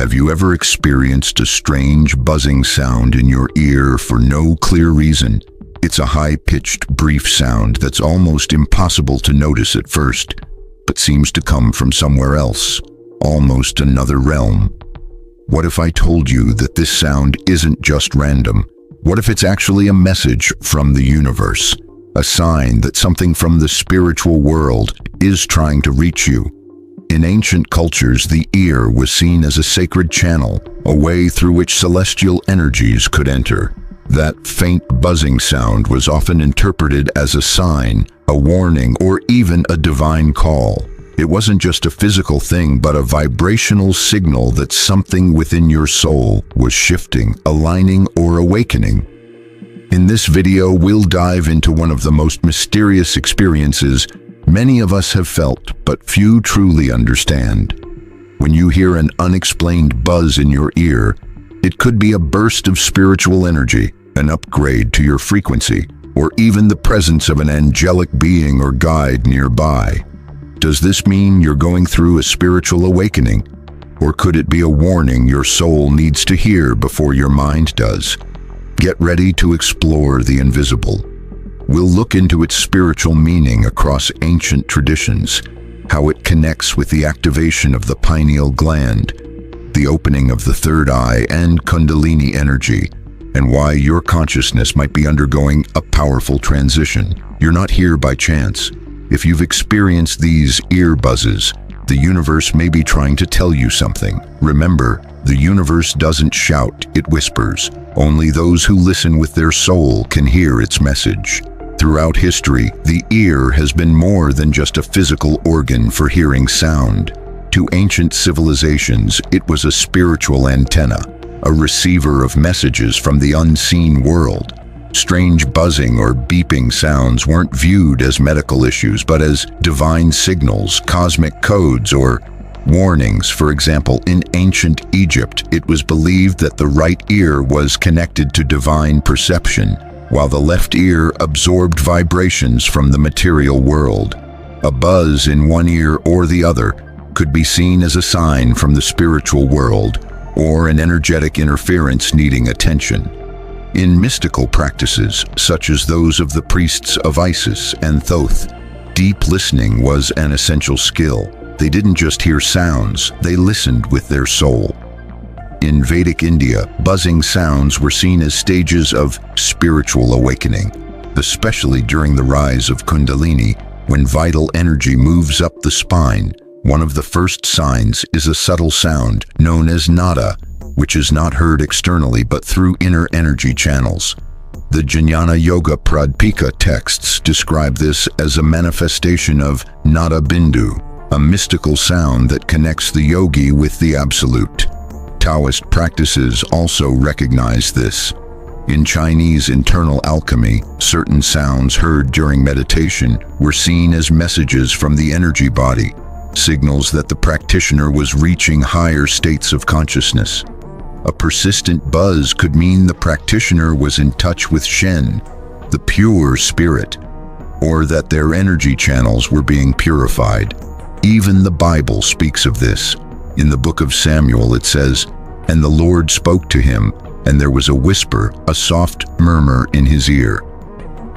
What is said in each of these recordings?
Have you ever experienced a strange buzzing sound in your ear for no clear reason? It's a high-pitched, brief sound that's almost impossible to notice at first, but seems to come from somewhere else, almost another realm. What if I told you that this sound isn't just random? What if it's actually a message from the universe? A sign that something from the spiritual world is trying to reach you? In ancient cultures, the ear was seen as a sacred channel, a way through which celestial energies could enter. That faint buzzing sound was often interpreted as a sign, a warning, or even a divine call. It wasn't just a physical thing, but a vibrational signal that something within your soul was shifting, aligning, or awakening. In this video, we'll dive into one of the most mysterious experiences many of us have felt, but few truly understand. When you hear an unexplained buzz in your ear, it could be a burst of spiritual energy, an upgrade to your frequency, or even the presence of an angelic being or guide nearby. Does this mean you're going through a spiritual awakening? Or could it be a warning your soul needs to hear before your mind does? Get ready to explore the invisible. We'll look into its spiritual meaning across ancient traditions, how it connects with the activation of the pineal gland, the opening of the third eye and kundalini energy, and why your consciousness might be undergoing a powerful transition. You're not here by chance. If you've experienced these ear buzzes, the universe may be trying to tell you something. Remember, the universe doesn't shout, it whispers. Only those who listen with their soul can hear its message. Throughout history, the ear has been more than just a physical organ for hearing sound. To ancient civilizations, it was a spiritual antenna, a receiver of messages from the unseen world. Strange buzzing or beeping sounds weren't viewed as medical issues, but as divine signals, cosmic codes, or warnings. For example, in ancient Egypt, it was believed that the right ear was connected to divine perception, while the left ear absorbed vibrations from the material world. A buzz in one ear or the other could be seen as a sign from the spiritual world, or an energetic interference needing attention. In mystical practices, such as those of the priests of Isis and Thoth, deep listening was an essential skill. They didn't just hear sounds, they listened with their soul. In Vedic India, buzzing sounds were seen as stages of spiritual awakening, especially during the rise of kundalini, when vital energy moves up the spine. One of the first signs is a subtle sound known as nada, which is not heard externally but through inner energy channels. The Jnana Yoga Pradipika texts describe this as a manifestation of nada bindu, a mystical sound that connects the yogi with the absolute. Taoist practices also recognize this. In Chinese internal alchemy, certain sounds heard during meditation were seen as messages from the energy body, signals that the practitioner was reaching higher states of consciousness. A persistent buzz could mean the practitioner was in touch with Shen, the pure spirit, or that their energy channels were being purified. Even the Bible speaks of this. In the book of Samuel it says, "And the Lord spoke to him, and there was a whisper, a soft murmur in his ear."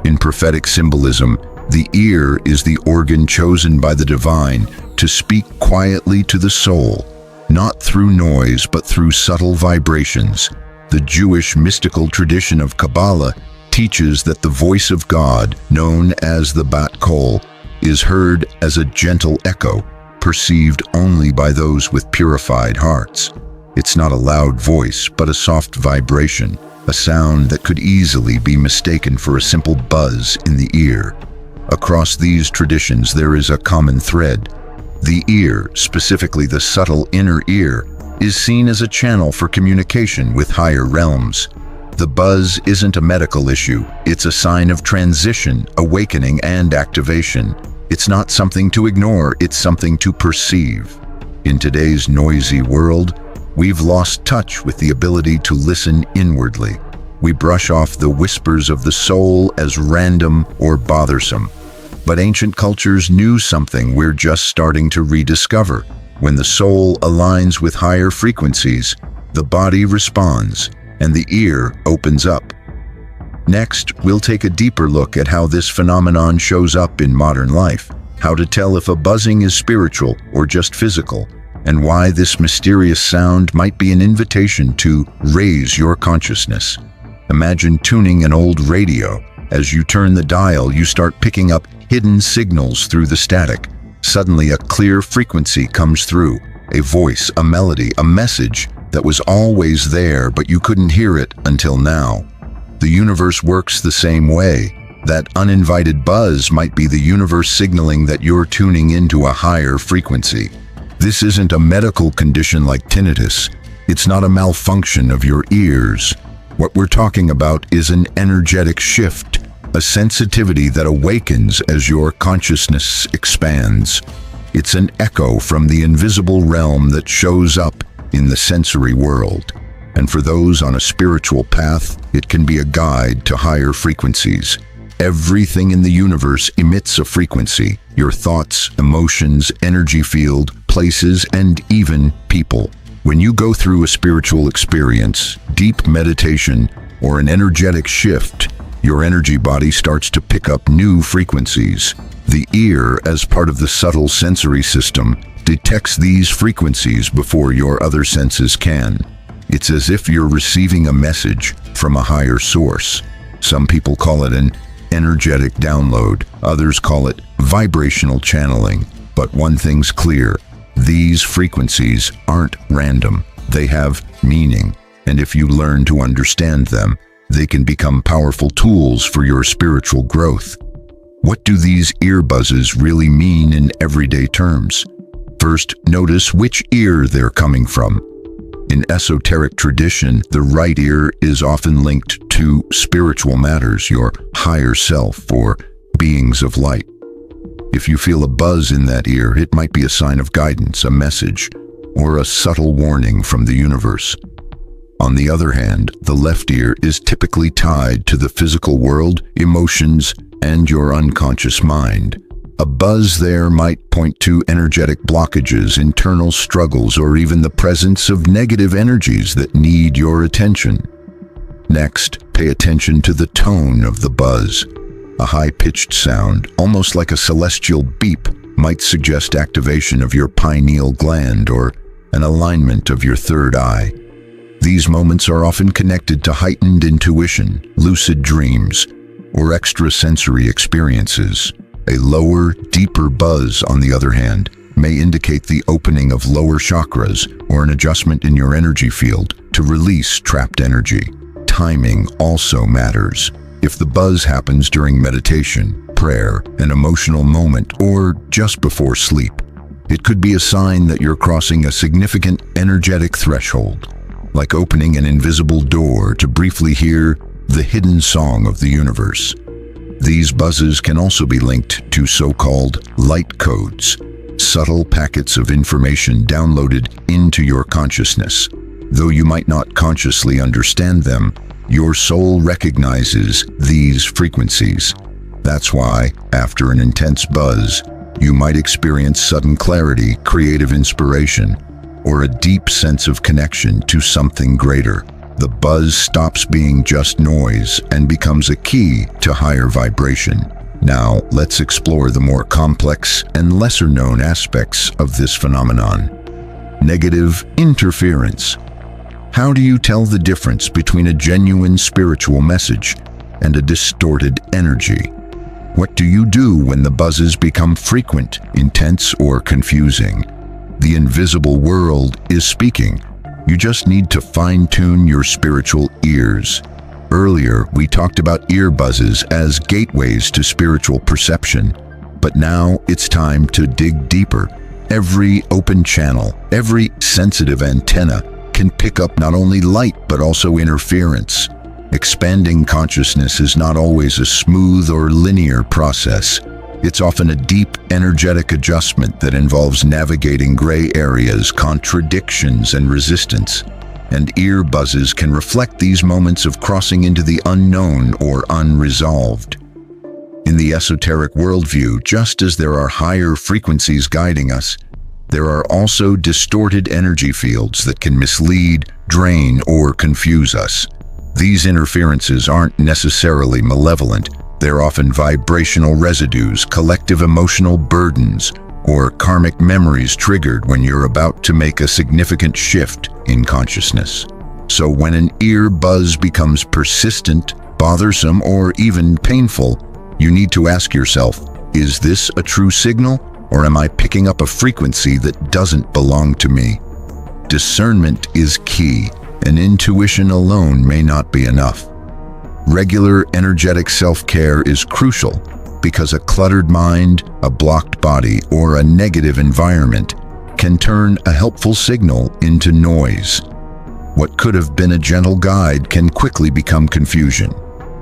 In prophetic symbolism, the ear is the organ chosen by the divine to speak quietly to the soul, not through noise but through subtle vibrations. The Jewish mystical tradition of Kabbalah teaches that the voice of God, known as the Bat Kol, is heard as a gentle echo, perceived only by those with purified hearts. It's not a loud voice, but a soft vibration, a sound that could easily be mistaken for a simple buzz in the ear. Across these traditions, there is a common thread. The ear, specifically the subtle inner ear, is seen as a channel for communication with higher realms. The buzz isn't a medical issue, it's a sign of transition, awakening, and activation. It's not something to ignore, it's something to perceive. In today's noisy world, we've lost touch with the ability to listen inwardly. We brush off the whispers of the soul as random or bothersome. But ancient cultures knew something we're just starting to rediscover. When the soul aligns with higher frequencies, the body responds and the ear opens up. Next, we'll take a deeper look at how this phenomenon shows up in modern life, how to tell if a buzzing is spiritual or just physical, and why this mysterious sound might be an invitation to raise your consciousness. Imagine tuning an old radio. As you turn the dial, you start picking up hidden signals through the static. Suddenly, a clear frequency comes through, a voice, a melody, a message that was always there, but you couldn't hear it until now. The universe works the same way. That uninvited buzz might be the universe signaling that you're tuning into a higher frequency. This isn't a medical condition like tinnitus. It's not a malfunction of your ears. What we're talking about is an energetic shift, a sensitivity that awakens as your consciousness expands. It's an echo from the invisible realm that shows up in the sensory world. And for those on a spiritual path, it can be a guide to higher frequencies. Everything in the universe emits a frequency: your thoughts, emotions, energy field, places, and even people. When you go through a spiritual experience, deep meditation, or an energetic shift, your energy body starts to pick up new frequencies. The ear, as part of the subtle sensory system, detects these frequencies before your other senses can. It's as if you're receiving a message from a higher source. Some people call it an energetic download, others call it vibrational channeling. But one thing's clear: these frequencies aren't random. They have meaning, and if you learn to understand them, they can become powerful tools for your spiritual growth. What do these ear buzzes really mean in everyday terms? First, notice which ear they're coming from. In esoteric tradition, the right ear is often linked to spiritual matters, your higher self, or beings of light. If you feel a buzz in that ear, it might be a sign of guidance, a message, or a subtle warning from the universe. On the other hand, the left ear is typically tied to the physical world, emotions, and your unconscious mind. A buzz there might point to energetic blockages, internal struggles, or even the presence of negative energies that need your attention. Next, pay attention to the tone of the buzz. A high-pitched sound, almost like a celestial beep, might suggest activation of your pineal gland or an alignment of your third eye. These moments are often connected to heightened intuition, lucid dreams, or extrasensory experiences. A lower, deeper buzz, on the other hand, may indicate the opening of lower chakras or an adjustment in your energy field to release trapped energy. Timing also matters. If the buzz happens during meditation, prayer, an emotional moment, or just before sleep, it could be a sign that you're crossing a significant energetic threshold, like opening an invisible door to briefly hear the hidden song of the universe. These buzzes can also be linked to so-called light codes, subtle packets of information downloaded into your consciousness. Though you might not consciously understand them, your soul recognizes these frequencies. That's why, after an intense buzz, you might experience sudden clarity, creative inspiration, or a deep sense of connection to something greater. The buzz stops being just noise and becomes a key to higher vibration. Now, let's explore the more complex and lesser-known aspects of this phenomenon. Negative interference. How do you tell the difference between a genuine spiritual message and a distorted energy? What do you do when the buzzes become frequent, intense, or confusing? The invisible world is speaking. You just need to fine-tune your spiritual ears. Earlier, we talked about ear buzzes as gateways to spiritual perception, but now it's time to dig deeper. Every open channel, every sensitive antenna can pick up not only light but also interference. Expanding consciousness is not always a smooth or linear process. It's often a deep, energetic adjustment that involves navigating gray areas, contradictions, and resistance. And ear buzzes can reflect these moments of crossing into the unknown or unresolved. In the esoteric worldview, just as there are higher frequencies guiding us, There are also distorted energy fields that can mislead, drain, or confuse us. These interferences aren't necessarily malevolent. They're often vibrational residues, collective emotional burdens, or karmic memories triggered when you're about to make a significant shift in consciousness. So when an ear buzz becomes persistent, bothersome, or even painful, you need to ask yourself, is this a true signal, or am I picking up a frequency that doesn't belong to me? Discernment is key, and intuition alone may not be enough. Regular energetic self-care is crucial because a cluttered mind, a blocked body, or a negative environment can turn a helpful signal into noise. What could have been a gentle guide can quickly become confusion.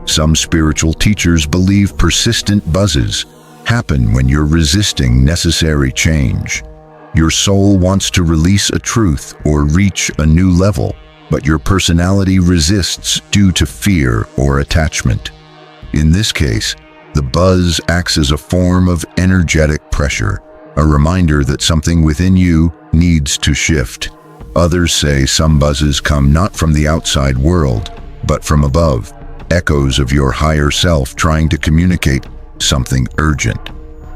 Some spiritual teachers believe persistent buzzes happen when you're resisting necessary change. Your soul wants to release a truth or reach a new level, but your personality resists due to fear or attachment. In this case, the buzz acts as a form of energetic pressure, a reminder that something within you needs to shift. Others say some buzzes come not from the outside world, but from above, echoes of your higher self trying to communicate something urgent.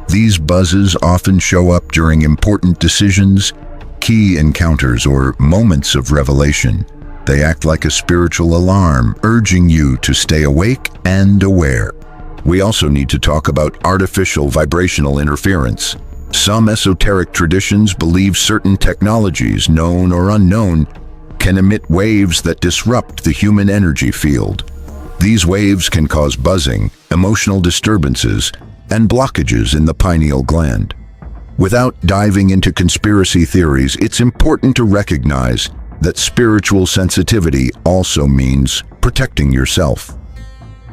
These buzzes often show up during important decisions, key encounters, or moments of revelation. They act like a spiritual alarm, urging you to stay awake and aware. We also need to talk about artificial vibrational interference. Some esoteric traditions believe certain technologies, known or unknown, can emit waves that disrupt the human energy field. These waves can cause buzzing, emotional disturbances, and blockages in the pineal gland. Without diving into conspiracy theories, it's important to recognize that spiritual sensitivity also means protecting yourself.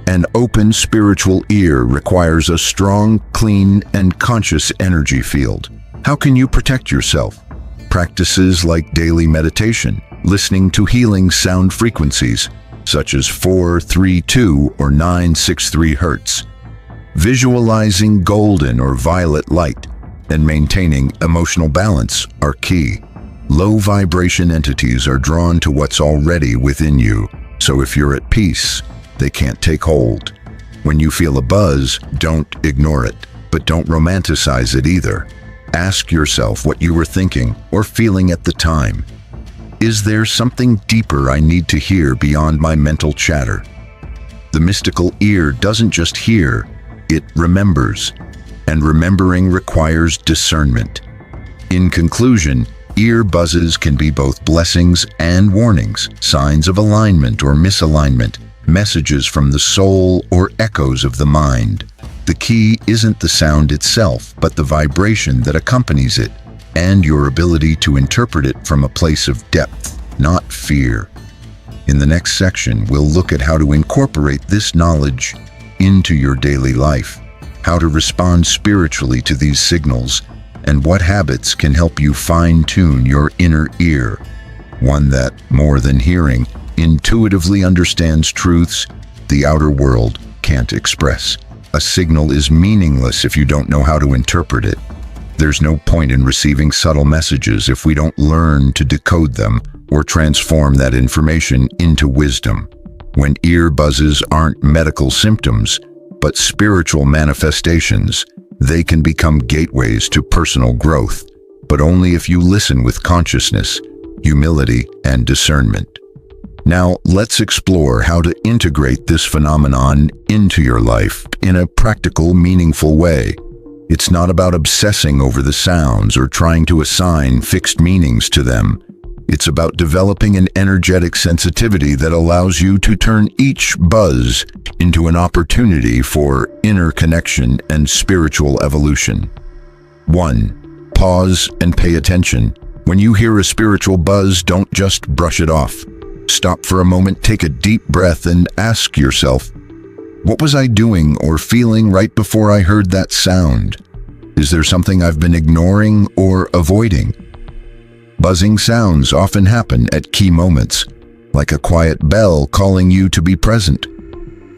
An open spiritual ear requires a strong, clean, and conscious energy field. How can you protect yourself? Practices like daily meditation, listening to healing sound frequencies, such as 432 or 963 Hz, visualizing golden or violet light, and maintaining emotional balance are key. Low vibration entities are drawn to what's already within you, so if you're at peace, they can't take hold. When you feel a buzz, don't ignore it, but don't romanticize it either. Ask yourself what you were thinking or feeling at the time. Is there something deeper I need to hear beyond my mental chatter? The mystical ear doesn't just hear, it remembers, and remembering requires discernment. In conclusion, ear buzzes can be both blessings and warnings, signs of alignment or misalignment, messages from the soul or echoes of the mind. The key isn't the sound itself, but the vibration that accompanies it, and your ability to interpret it from a place of depth, not fear. In the next section, we'll look at how to incorporate this knowledge into your daily life, how to respond spiritually to these signals, and what habits can help you fine-tune your inner ear, one that, more than hearing, intuitively understands truths the outer world can't express. A signal is meaningless if you don't know how to interpret it. There's no point in receiving subtle messages if we don't learn to decode them or transform that information into wisdom. When ear buzzes aren't medical symptoms, but spiritual manifestations, they can become gateways to personal growth, but only if you listen with consciousness, humility, and discernment. Now, let's explore how to integrate this phenomenon into your life in a practical, meaningful way. It's not about obsessing over the sounds or trying to assign fixed meanings to them. It's about developing an energetic sensitivity that allows you to turn each buzz into an opportunity for inner connection and spiritual evolution. 1. Pause and pay attention. When you hear a spiritual buzz, don't just brush it off. Stop for a moment, take a deep breath, and ask yourself, what was I doing or feeling right before I heard that sound? Is there something I've been ignoring or avoiding? Buzzing sounds often happen at key moments, like a quiet bell calling you to be present.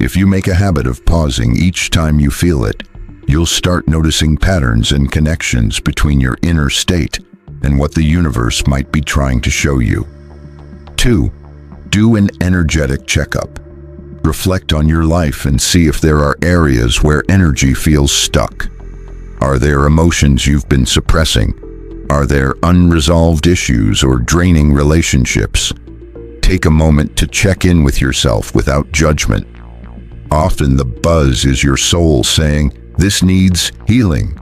If you make a habit of pausing each time you feel it, you'll start noticing patterns and connections between your inner state and what the universe might be trying to show you. 2. Do an energetic checkup. Reflect on your life and see if there are areas where energy feels stuck. Are there emotions you've been suppressing? Are there unresolved issues or draining relationships? Take a moment to check in with yourself without judgment. Often the buzz is your soul saying, "This needs healing."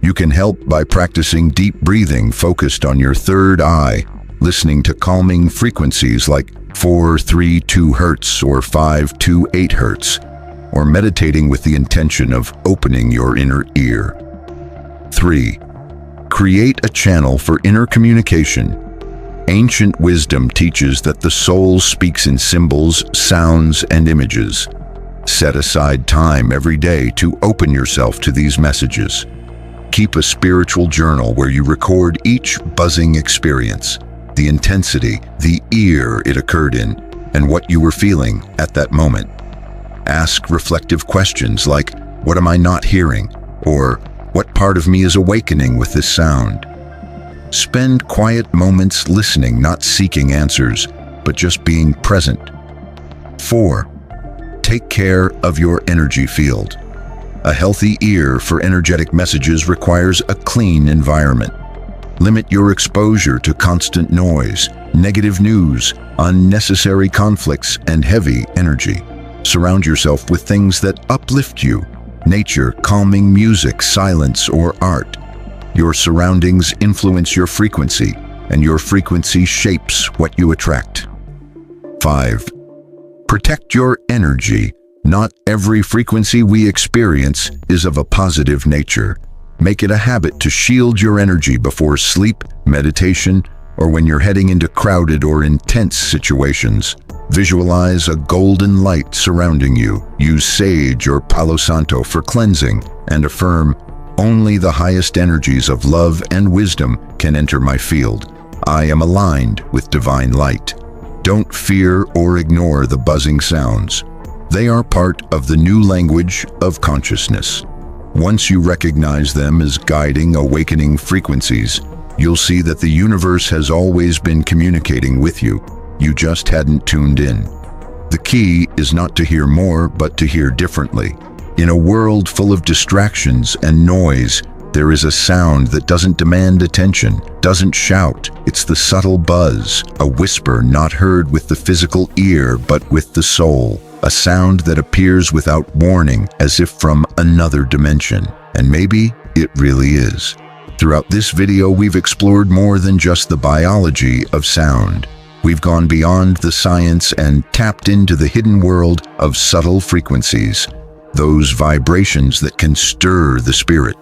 You can help by practicing deep breathing focused on your third eye, listening to calming frequencies like 432 Hz or 528 Hz, or meditating with the intention of opening your inner ear. 3. Create a channel for inner communication. Ancient wisdom teaches that the soul speaks in symbols, sounds, and images. Set aside time every day to open yourself to these messages. Keep a spiritual journal where you record each buzzing experience, the intensity, the ear it occurred in, and what you were feeling at that moment. Ask reflective questions like, "What am I not hearing?" or "What part of me is awakening with this sound?" Spend quiet moments listening, not seeking answers, but just being present. 4. Take care of your energy field. A healthy ear for energetic messages requires a clean environment. Limit your exposure to constant noise, negative news, unnecessary conflicts, and heavy energy. Surround yourself with things that uplift you: nature, calming music, silence, or art. Your surroundings influence your frequency, and your frequency shapes what you attract. 5. Protect your energy. Not every frequency we experience is of a positive nature. Make it a habit to shield your energy before sleep, meditation, or when you're heading into crowded or intense situations. Visualize a golden light surrounding you. Use sage or palo santo for cleansing, and affirm, "Only the highest energies of love and wisdom can enter my field. I am aligned with divine light." Don't fear or ignore the buzzing sounds. They are part of the new language of consciousness. Once you recognize them as guiding, awakening frequencies, you'll see that the universe has always been communicating with you. You just hadn't tuned in. The key is not to hear more, but to hear differently. In a world full of distractions and noise, there is a sound that doesn't demand attention, doesn't shout. It's the subtle buzz, a whisper not heard with the physical ear, but with the soul. A sound that appears without warning, as if from another dimension. And maybe it really is. Throughout this video, we've explored more than just the biology of sound. We've gone beyond the science and tapped into the hidden world of subtle frequencies, those vibrations that can stir the spirit.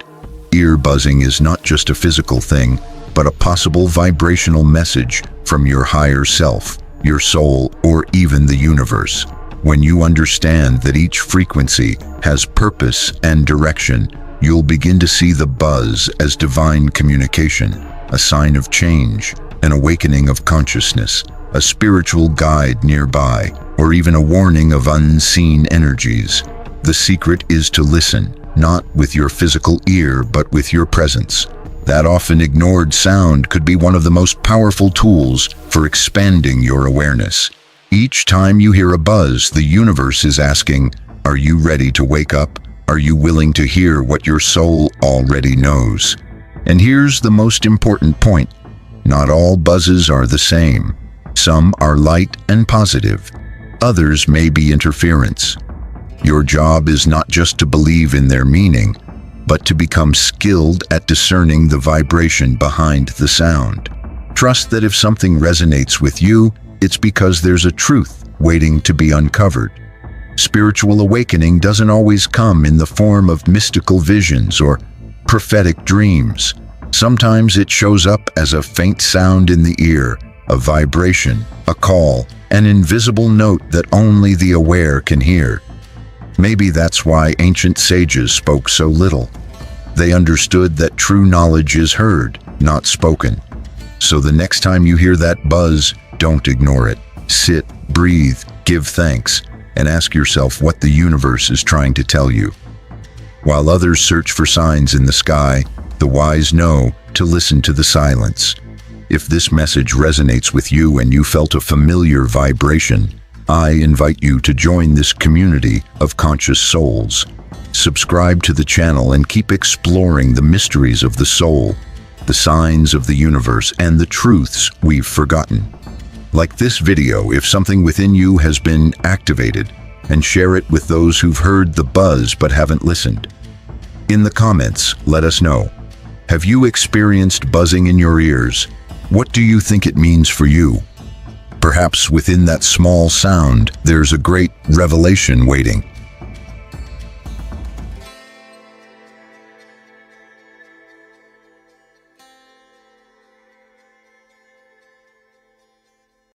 Ear buzzing is not just a physical thing, but a possible vibrational message from your higher self, your soul, or even the universe. When you understand that each frequency has purpose and direction, you'll begin to see the buzz as divine communication, a sign of change, an awakening of consciousness, a spiritual guide nearby, or even a warning of unseen energies. The secret is to listen, not with your physical ear, but with your presence. That often ignored sound could be one of the most powerful tools for expanding your awareness. Each time you hear a buzz, the universe is asking, "Are you ready to wake up? Are you willing to hear what your soul already knows?" And here's the most important point. Not all buzzes are the same. Some are light and positive. Others may be interference. Your job is not just to believe in their meaning, but to become skilled at discerning the vibration behind the sound. Trust that if something resonates with you, it's because there's a truth waiting to be uncovered. Spiritual awakening doesn't always come in the form of mystical visions or prophetic dreams. Sometimes it shows up as a faint sound in the ear, a vibration, a call, an invisible note that only the aware can hear. Maybe that's why ancient sages spoke so little. They understood that true knowledge is heard, not spoken. So the next time you hear that buzz, don't ignore it. Sit, breathe, give thanks, and ask yourself what the universe is trying to tell you. While others search for signs in the sky, the wise know to listen to the silence. If this message resonates with you and you felt a familiar vibration, I invite you to join this community of conscious souls. Subscribe to the channel and keep exploring the mysteries of the soul, the signs of the universe, and the truths we've forgotten. Like this video if something within you has been activated, and share it with those who've heard the buzz but haven't listened. In the comments, let us know. Have you experienced buzzing in your ears? What do you think it means for you? Perhaps within that small sound, there's a great revelation waiting.